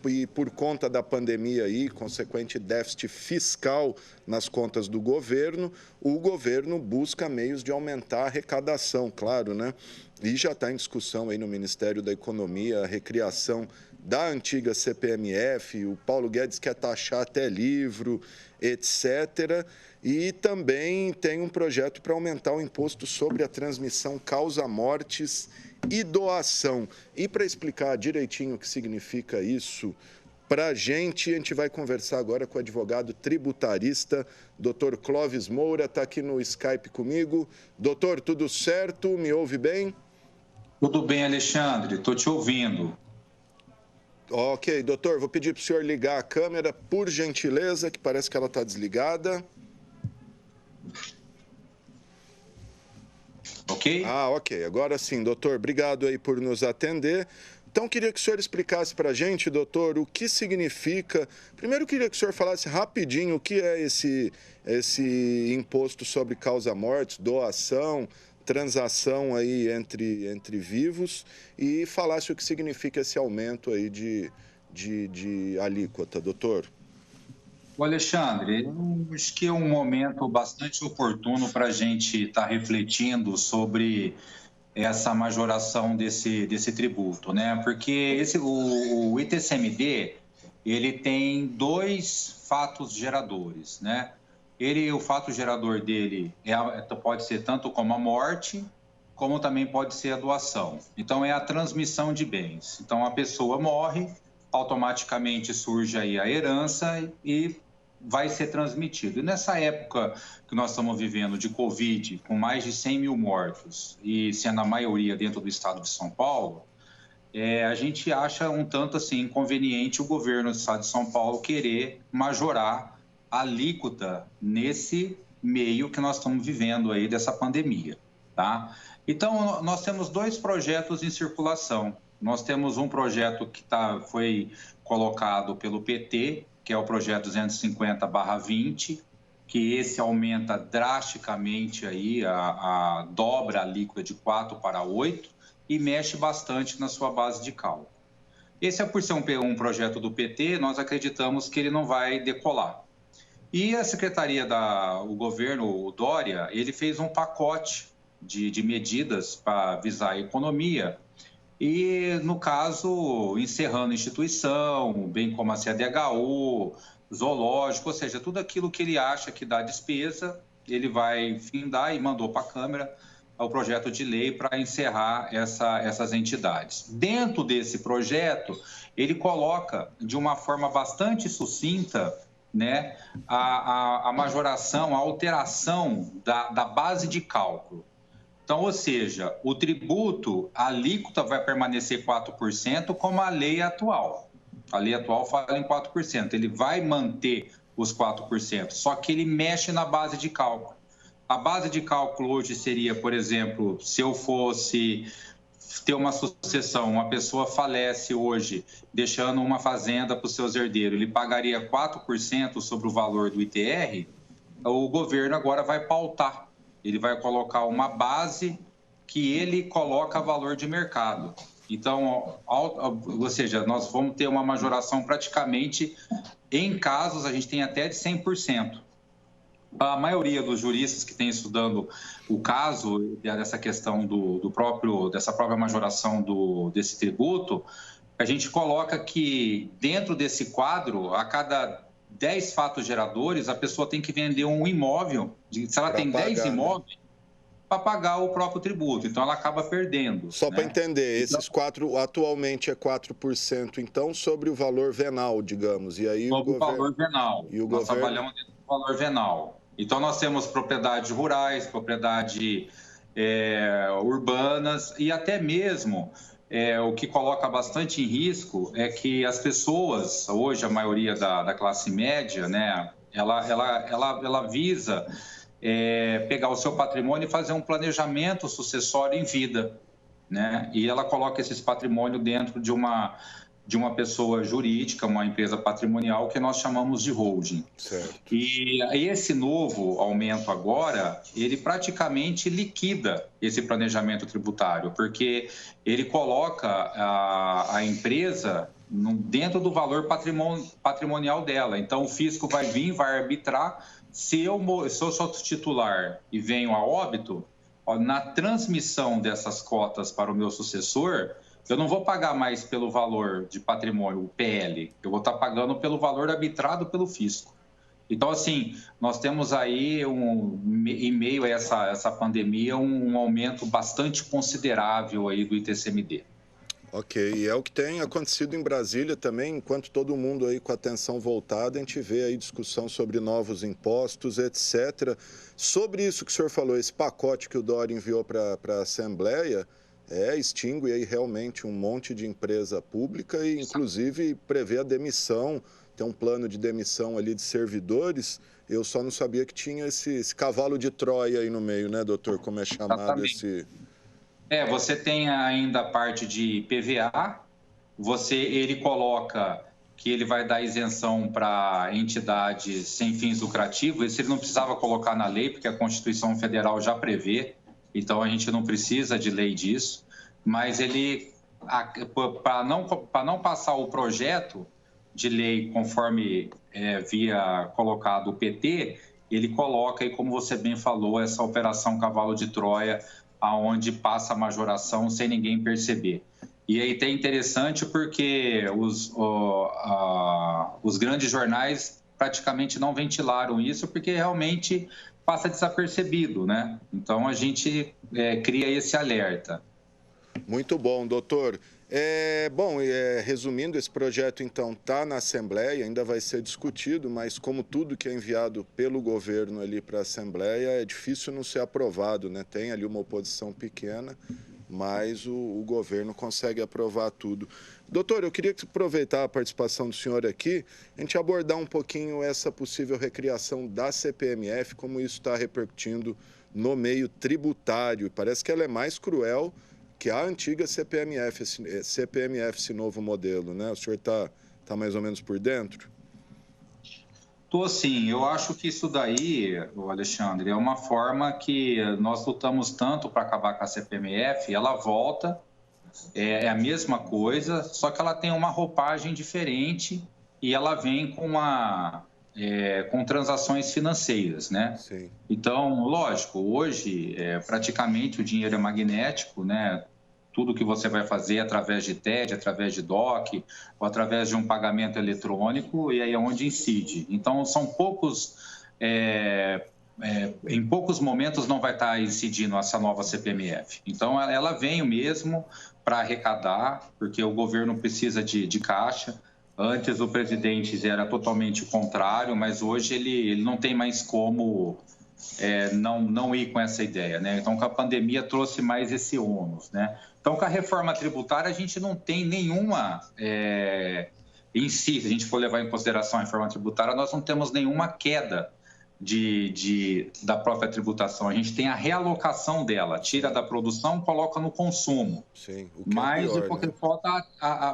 e por conta da pandemia aí, consequente déficit fiscal nas contas do governo, o governo busca meios de aumentar a arrecadação, claro, né? E já está em discussão aí no Ministério da Economia a recriação da antiga CPMF, o Paulo Guedes quer taxar até livro, etc. E também tem um projeto para aumentar o imposto sobre a transmissão causa-mortes e doação. E para explicar direitinho o que significa isso para a gente vai conversar agora com o advogado tributarista, Dr. Clóvis Moura, está aqui no Skype comigo. Doutor, tudo certo? Me ouve bem? Tudo bem, Alexandre, estou te ouvindo. Ok, doutor, vou pedir para o senhor ligar a câmera, por gentileza, que parece que ela está desligada. Ok? Ok. Agora sim, doutor, obrigado aí por nos atender. Então, queria que o senhor explicasse para a gente, doutor, o que significa... Primeiro, queria que o senhor falasse rapidinho o que é esse imposto sobre causa-mortes, doação, transação aí entre vivos e falasse o que significa esse aumento aí de alíquota, doutor. O Alexandre, eu acho que é um momento bastante oportuno para a gente estar refletindo sobre essa majoração desse tributo, né? Porque o ITCMD, ele tem dois fatos geradores, né? O fato gerador dele pode ser tanto como a morte, como também pode ser a doação. Então, é a transmissão de bens. Então, a pessoa morre, automaticamente surge aí a herança e vai ser transmitido. E nessa época que nós estamos vivendo de Covid, com mais de 100 mil mortos, e sendo a maioria dentro do estado de São Paulo, a gente acha um tanto assim inconveniente o governo do estado de São Paulo querer majorar a alíquota nesse meio que nós estamos vivendo aí dessa pandemia, tá? Então, nós temos dois projetos em circulação. Nós temos um projeto que foi colocado pelo PT, que é o projeto 250/20, que esse aumenta drasticamente aí dobra a alíquota de 4 para 8 e mexe bastante na sua base de cálculo. Esse é por ser um projeto do PT, nós acreditamos que ele não vai decolar. E a o governo, o Dória, ele fez um pacote de medidas para visar a economia e, no caso, encerrando instituição, bem como a CDHU, zoológico, ou seja, tudo aquilo que ele acha que dá despesa, ele vai findar e mandou para a Câmara o projeto de lei para encerrar essas entidades. Dentro desse projeto, ele coloca de uma forma bastante sucinta, né, a majoração, a alteração da base de cálculo. Então, ou seja, o tributo, a alíquota vai permanecer 4%, como a lei atual. A lei atual fala em 4%. Ele vai manter os 4%, só que ele mexe na base de cálculo. A base de cálculo hoje seria, por exemplo, se eu fosse ter uma sucessão, uma pessoa falece hoje, deixando uma fazenda para os seus herdeiros, ele pagaria 4% sobre o valor do ITR, o governo agora vai pautar. Ele vai colocar uma base que ele coloca valor de mercado. Então, ou seja, nós vamos ter uma majoração praticamente, em casos, a gente tem até de 100%. A maioria dos juristas que tem estudando o caso dessa questão dessa própria majoração desse tributo, a gente coloca que dentro desse quadro, a cada 10 fatos geradores, a pessoa tem que vender um imóvel, se ela tem 10 imóveis, para pagar o próprio tributo. Então, ela acaba perdendo. Só para entender, esses 4, atualmente é 4%, então, sobre o valor venal, digamos. E aí sobre o valor venal. Nós trabalhamos dentro do valor venal. Então, nós temos propriedades rurais, propriedades urbanas e até mesmo o que coloca bastante em risco é que as pessoas, hoje a maioria da classe média, né, ela visa pegar o seu patrimônio e fazer um planejamento sucessório em vida, né? E ela coloca esses patrimônios dentro de uma pessoa jurídica, uma empresa patrimonial que nós chamamos de holding. Certo. E esse novo aumento agora, ele praticamente liquida esse planejamento tributário, porque ele coloca a empresa dentro do valor patrimonial dela. Então, o fisco vai vir, vai arbitrar. Se eu sou titular e venho a óbito, na transmissão dessas cotas para o meu sucessor, eu não vou pagar mais pelo valor de patrimônio, o PL, eu vou estar pagando pelo valor arbitrado pelo fisco. Então, assim, nós temos aí, em meio a essa pandemia, um aumento bastante considerável aí do ITCMD. Ok, e é o que tem acontecido em Brasília também, enquanto todo mundo aí com a atenção voltada, a gente vê aí discussão sobre novos impostos, etc. Sobre isso que o senhor falou, esse pacote que o Dória enviou para a Assembleia, extingue aí realmente um monte de empresa pública e, inclusive, prevê a demissão, tem um plano de demissão ali de servidores. Eu só não sabia que tinha esse cavalo de Troia aí no meio, né, doutor, como é chamado esse... Você tem ainda a parte de PVA, ele coloca que ele vai dar isenção para entidades sem fins lucrativos, isso ele não precisava colocar na lei, porque a Constituição Federal já prevê, então a gente não precisa de lei disso, mas ele, para não passar o projeto de lei conforme via colocado o PT, ele coloca, e como você bem falou, essa operação cavalo de Troia, aonde passa a majoração sem ninguém perceber. E aí é interessante porque os grandes jornais praticamente não ventilaram isso, porque realmente passa desapercebido, né? Então a gente cria esse alerta. Muito bom, doutor. Resumindo, esse projeto, então, está na Assembleia, ainda vai ser discutido, mas como tudo que é enviado pelo governo ali para a Assembleia, é difícil não ser aprovado, né? Tem ali uma oposição pequena, mas o governo consegue aprovar tudo. Doutor, eu queria aproveitar a participação do senhor aqui, a gente abordar um pouquinho essa possível recriação da CPMF, como isso está repercutindo no meio tributário. Parece que ela é mais cruel que a antiga CPMF, esse novo modelo, né? O senhor está mais ou menos por dentro? Estou sim, eu acho que isso daí, Alexandre, é uma forma que nós lutamos tanto para acabar com a CPMF, ela volta, é a mesma coisa, só que ela tem uma roupagem diferente e ela vem com transações financeiras, né? Sim. Então, lógico, hoje praticamente o dinheiro é magnético, né? Tudo que você vai fazer através de TED, através de DOC, ou através de um pagamento eletrônico, e aí é onde incide. Então, são poucos... em poucos momentos não vai estar incidindo essa nova CPMF. Então, ela veio mesmo para arrecadar, porque o governo precisa de caixa. Antes, o presidente era totalmente o contrário, mas hoje ele não tem mais como não ir com essa ideia, né? Então, com a pandemia trouxe mais esse ônus, né? Então, com a reforma tributária, a gente não tem nenhuma... em si, se a gente for levar em consideração a reforma tributária, nós não temos nenhuma queda da própria tributação. A gente tem a realocação dela, tira da produção, coloca no consumo. Sim, o que mas é pior, de qualquer né? forma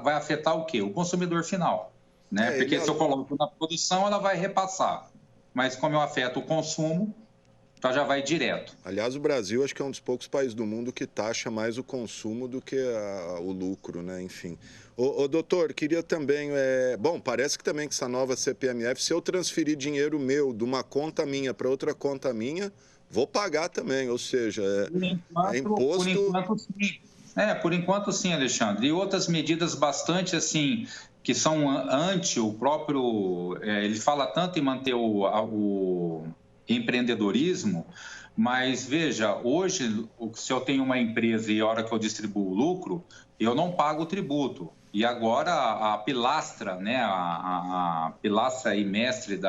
vai afetar o quê? O consumidor final, né? Porque se eu coloco na produção, ela vai repassar. Mas como eu afeto o consumo, então já vai direto. Aliás, o Brasil acho que é um dos poucos países do mundo que taxa mais o consumo do que o lucro, né? Enfim. Doutor, queria também... parece que também que essa nova CPMF, se eu transferir dinheiro meu de uma conta minha para outra conta minha, vou pagar também, ou seja, é imposto... Por enquanto, sim. Por enquanto, sim, Alexandre. E outras medidas bastante, assim, que são anti o próprio... ele fala tanto em manter o empreendedorismo, mas veja, hoje, se eu tenho uma empresa e a hora que eu distribuo o lucro, eu não pago o tributo. E agora a pilastra, né, a pilastra e mestre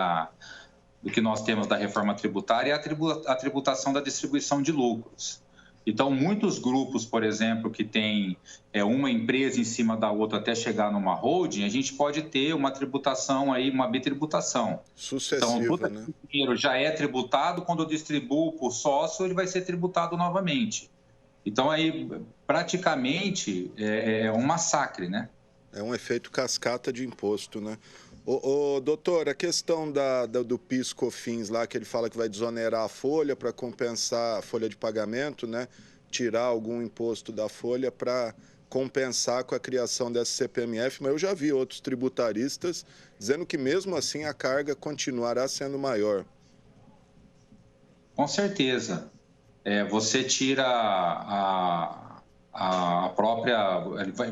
do que nós temos da reforma tributária é a tributação da distribuição de lucros. Então, muitos grupos, por exemplo, que tem uma empresa em cima da outra até chegar numa holding, a gente pode ter uma tributação aí, uma bitributação. Sucessiva, então, todo né? esse dinheiro já é tributado, quando eu distribuo por sócio, ele vai ser tributado novamente. Então, aí, praticamente, é um massacre, né? É um efeito cascata de imposto, né? Doutor, a questão do PIS/COFINS lá, que ele fala que vai desonerar a folha para compensar a folha de pagamento, né? Tirar algum imposto da folha para compensar com a criação dessa CPMF, mas eu já vi outros tributaristas dizendo que mesmo assim a carga continuará sendo maior. Com certeza. Você tira a própria...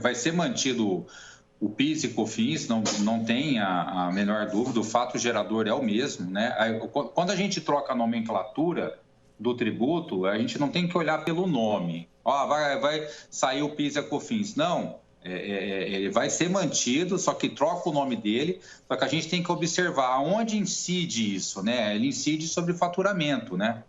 Vai ser mantido o PIS e COFINS, não tem a menor dúvida, o fato gerador é o mesmo, né? Quando a gente troca a nomenclatura do tributo, a gente não tem que olhar pelo nome. Vai sair o PIS e a COFINS. Não, ele vai ser mantido, só que troca o nome dele, só que a gente tem que observar onde incide isso, né? Ele incide sobre o faturamento, né?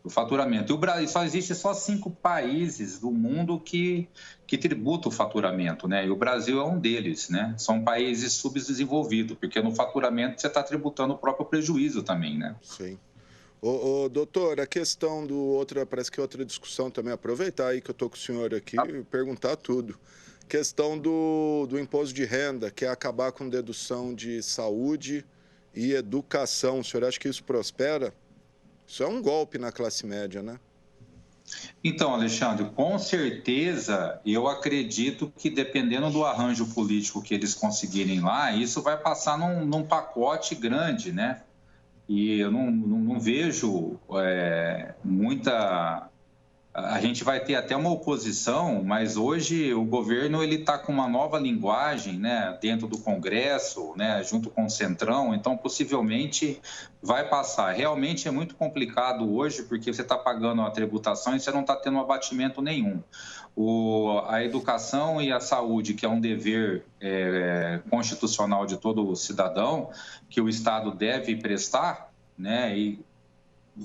O faturamento. E o Brasil, só existe 5 países do mundo que tributam o faturamento, né? E o Brasil é um deles, né? São países subdesenvolvidos, porque no faturamento você está tributando o próprio prejuízo também, né? Sim. Doutor, a questão parece que outra discussão também, aproveitar aí que eu estou com o senhor aqui e perguntar tudo. Questão do imposto de renda, que é acabar com dedução de saúde e educação. O senhor acha que isso prospera? Isso é um golpe na classe média, né? Então, Alexandre, com certeza, eu acredito que dependendo do arranjo político que eles conseguirem lá, isso vai passar num pacote grande, né? E eu não vejo muita... A gente vai ter até uma oposição, mas hoje o governo ele está com uma nova linguagem, né, dentro do Congresso, né, junto com o Centrão, então possivelmente vai passar. Realmente é muito complicado hoje, porque você está pagando a tributação e você não está tendo abatimento nenhum. A educação e a saúde, que é um dever constitucional de todo cidadão, que o Estado deve prestar, né, e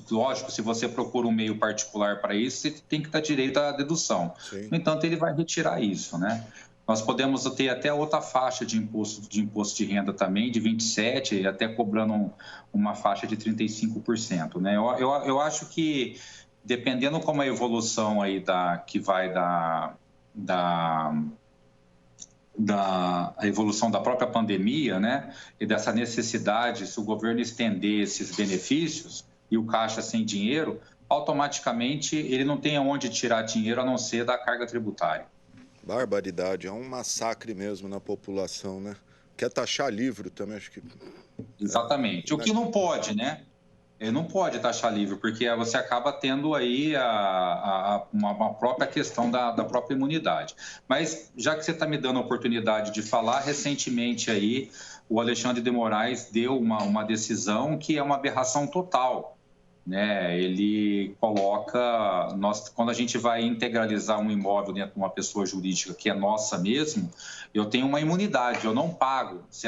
lógico, se você procura um meio particular para isso, você tem que dar direito à dedução. Sim. No entanto, ele vai retirar isso, né? Nós podemos ter até outra faixa de imposto de renda também, de 27%, e até cobrando uma faixa de 35%, né? Eu acho que, dependendo como a evolução aí que vai a evolução da própria pandemia, né? E dessa necessidade, se o governo estender esses benefícios e o caixa sem dinheiro, automaticamente ele não tem aonde tirar dinheiro a não ser da carga tributária. Barbaridade, é um massacre mesmo na população, né? Quer taxar livro também, acho que... Exatamente. O que não pode, né? Ele não pode taxar livre, porque você acaba tendo aí uma própria questão da própria imunidade. Mas, já que você está me dando a oportunidade de falar, recentemente aí o Alexandre de Moraes deu uma decisão que é uma aberração total, né? Ele coloca, quando a gente vai integralizar um imóvel dentro de uma pessoa jurídica que é nossa mesmo, eu tenho uma imunidade, eu não pago se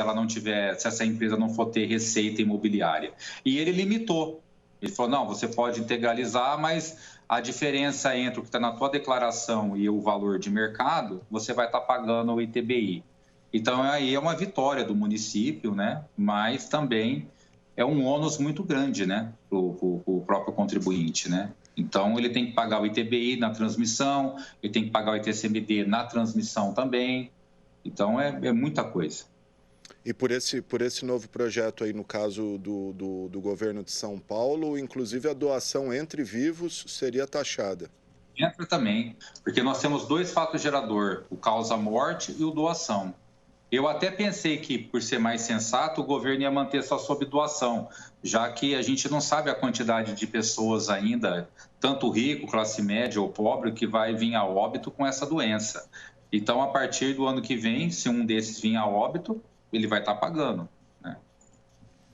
essa empresa não for ter receita imobiliária. E ele limitou. Ele falou, não, você pode integralizar, mas a diferença entre o que está na tua declaração e o valor de mercado, você vai estar pagando o ITBI. Então, aí é uma vitória do município, né? Mas também é um ônus muito grande, né, para o próprio contribuinte, né? Então, ele tem que pagar o ITBI na transmissão, ele tem que pagar o ITCMD na transmissão também. Então, é muita coisa. E por esse novo projeto aí, no caso do governo de São Paulo, inclusive a doação entre vivos seria taxada. Entra também, porque nós temos 2 fatos geradores, o causa-morte e o doação. Eu até pensei que, por ser mais sensato, o governo ia manter só sob doação, já que a gente não sabe a quantidade de pessoas ainda, tanto rico, classe média ou pobre, que vai vir a óbito com essa doença. Então, a partir do ano que vem, se um desses vir a óbito, ele vai estar pagando, né?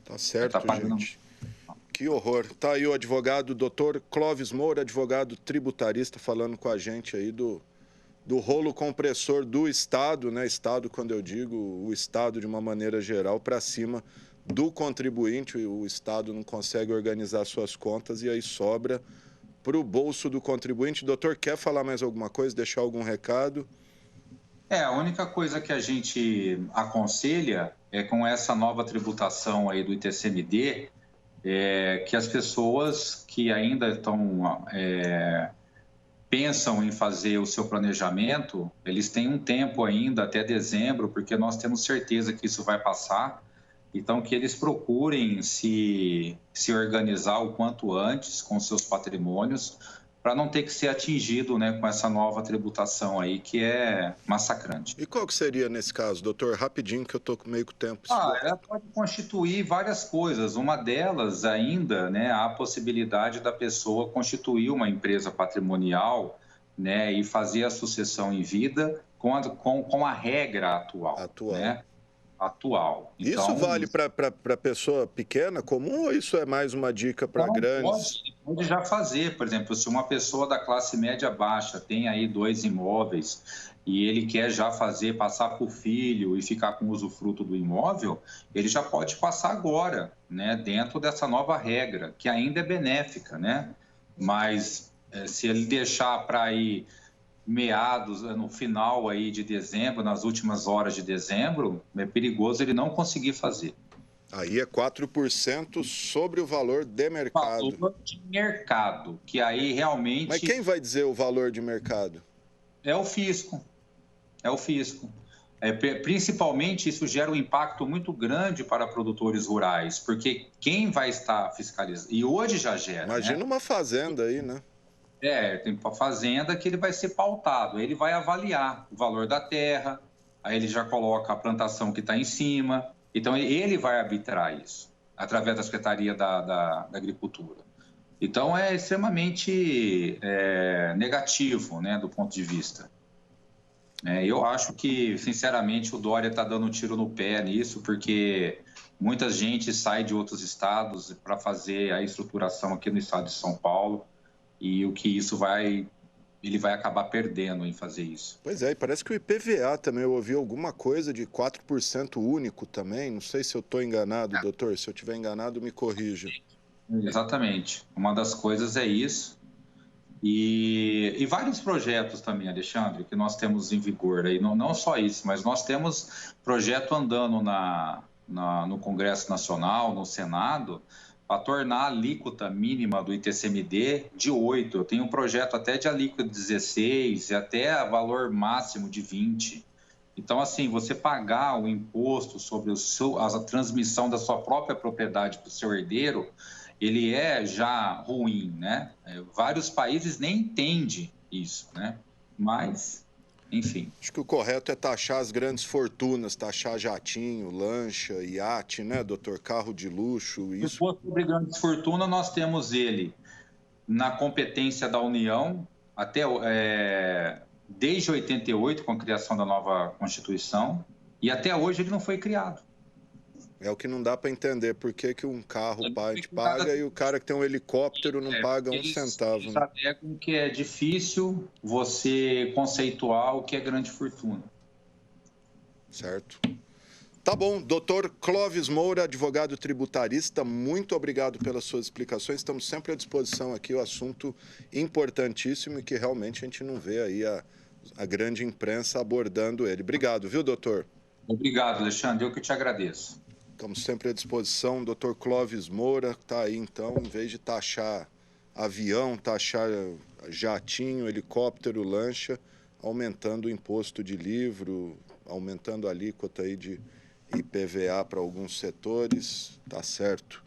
Tá certo, gente. Que horror. Tá aí o advogado, doutor Clóvis Moura, advogado tributarista, falando com a gente aí do rolo compressor do Estado, né? Estado, quando eu digo o Estado de uma maneira geral, para cima do contribuinte. O Estado não consegue organizar suas contas e aí sobra para o bolso do contribuinte. Doutor, quer falar mais alguma coisa, deixar algum recado? A única coisa que a gente aconselha é com essa nova tributação aí do ITCMD, que as pessoas que ainda pensam em fazer o seu planejamento, eles têm um tempo ainda, até dezembro, porque nós temos certeza que isso vai passar. Então, que eles procurem se organizar o quanto antes com seus patrimônios, para não ter que ser atingido, né, com essa nova tributação aí, que é massacrante. E qual que seria nesse caso, doutor? Rapidinho, que eu estou meio com o tempo esgotado. Ela pode constituir várias coisas. Uma delas ainda, né, a possibilidade da pessoa constituir uma empresa patrimonial, né, e fazer a sucessão em vida com a regra atual, né? Atual. Isso Então, vale para pessoa pequena, comum, ou isso é mais uma dica para grandes? pode já fazer. Por exemplo, se uma pessoa da classe média baixa tem aí 2 imóveis e ele quer já passar para o filho e ficar com o usufruto do imóvel, ele já pode passar agora, né, dentro dessa nova regra, que ainda é benéfica, né? Mas se ele deixar para ir meados, no final aí de dezembro, nas últimas horas de dezembro, é perigoso ele não conseguir fazer. Aí é 4% sobre o valor de mercado. Valor de mercado, que aí realmente... Mas quem vai dizer o valor de mercado? É o fisco. É o fisco. Principalmente, isso gera um impacto muito grande para produtores rurais, porque quem vai estar fiscalizando... E hoje já gera, Imagina, né? uma fazenda aí, né? Tem uma fazenda que ele vai ser pautado, ele vai avaliar o valor da terra, aí ele já coloca a plantação que está em cima, então ele vai arbitrar isso, através da Secretaria da Agricultura. Então é extremamente negativo, né, do ponto de vista. Eu acho que, sinceramente, o Dória está dando um tiro no pé nisso, porque muita gente sai de outros estados para fazer a estruturação aqui no estado de São Paulo, e o que ele vai acabar perdendo em fazer isso. Pois é, e parece que o IPVA também, eu ouvi alguma coisa de 4% único também, não sei se eu estou enganado, doutor, se eu estiver enganado, me corrija. Exatamente, uma das coisas é isso, e vários projetos também, Alexandre, que nós temos em vigor, aí, não só isso, mas nós temos projeto andando no Congresso Nacional, no Senado, para tornar a alíquota mínima do ITCMD de 8. Eu tenho um projeto até de alíquota de 16 e até valor máximo de 20. Então, assim, você pagar o imposto sobre a transmissão da sua própria propriedade para o seu herdeiro, ele é já ruim, né? Vários países nem entendem isso, né? Mas, enfim. Acho que o correto é taxar as grandes fortunas, taxar jatinho, lancha, iate, né, doutor? Carro de luxo, isso. O imposto sobre grandes fortunas, nós temos ele na competência da União, desde 88, com a criação da nova Constituição, e até hoje ele não foi criado. É o que não dá para entender, por que um carro paga e o cara que tem um helicóptero não paga um centavo. Eles alegam que é difícil você conceituar o que é grande fortuna. Certo. Tá bom, doutor Clóvis Moura, advogado tributarista, muito obrigado pelas suas explicações. Estamos sempre à disposição aqui, o assunto importantíssimo e que realmente a gente não vê aí a grande imprensa abordando ele. Obrigado, viu, doutor? Obrigado, Alexandre, eu que te agradeço. Estamos sempre à disposição. Doutor Clóvis Moura está aí, então, em vez de taxar avião, taxar jatinho, helicóptero, lancha, aumentando o imposto de livro, aumentando a alíquota aí de IPVA para alguns setores, tá certo.